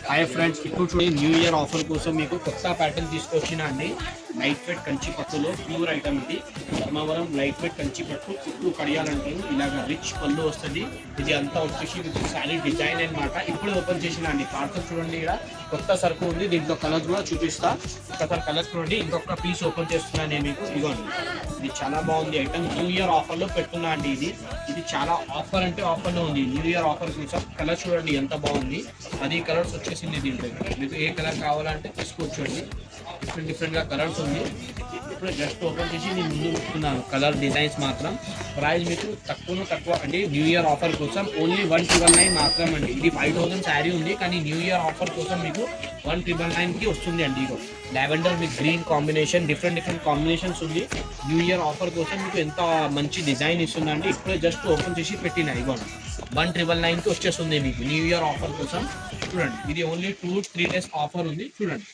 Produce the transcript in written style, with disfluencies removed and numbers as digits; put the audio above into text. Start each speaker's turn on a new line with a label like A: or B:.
A: Hi friends, ఇప్పుడు చూడండి new year offer కోసం మీకు కొత్త ప్యాటర్న్ తీసుకొచ్చిన అండి. లైట్ వెయిట్ కంచి పట్టులో ప్యూర్ ఐటమ్ ఇది. ధర్మవరం లైట్ వెయిట్ కంచి పట్టు చుట్టూ కడియాలంటారు. ఇలాగ రిచ్ పళ్ళు వస్తుంది. ఇది అంతా వచ్చేసి శారీ డిజైన్ అనమాట. ఇప్పుడు ఓపెన్ చేసిన అండి పార్సల్ చూడండి. ఇక్కడ కొత్త సరుకు ఉంది. దీంట్లో కలర్స్ కూడా చూపిస్తా. ఒకసారి కలర్ చూడండి. ఇంకొక పీస్ ఓపెన్ చేస్తున్నా నేను మీకు. ఇదిగోండి, ఇది చాలా బాగుంది ఐటమ్. న్యూ ఇయర్ ఆఫర్లో పెట్టున్నా అండి. ఇది చాలా ఆఫర్ అంటే ఆఫర్లో ఉంది. న్యూ ఇయర్ ఆఫర్ కోసం కలర్ చూడండి ఎంత బాగుంది. 10 కలర్స్ వచ్చేసింది దీంట్లో. మీకు ఏ కలర్ కావాలంటే తీసుకోవచ్చండి. డిఫరెంట్గా కలర్స్ ఉంది. ఇప్పుడు జస్ట్ ఓపెన్ చేసి నేను ముందు పెట్టుకున్నాను కలర్ డిజైన్స్ మాత్రం. ప్రైస్ మీకు తక్కువ అండి. న్యూ ఇయర్ ఆఫర్ కోసం ఓన్లీ 1,999 మాత్రం అండి. ఇది 5,000 శారీ ఉంది, కానీ న్యూ ఇయర్ ఆఫర్ కోసం మీకు 1,999కి వస్తుంది అండి. ఇగో lavender with green combination, different combinations ఉంది. న్యూ ఇయర్ ఆఫర్ కోసం మీకు ఎంత మంచి డిజైన్ ఇస్తుందండి. ఇప్పుడే జస్ట్ ఓపెన్ చేసి పెట్టిన. ఇవ్వండి 1,999కి వచ్చేస్తుంది మీకు న్యూ ఇయర్ ఆఫర్ కోసం. చూడండి, ఇది ఓన్లీ 2-3 డేస్ ఆఫర్ ఉంది. చూడండి.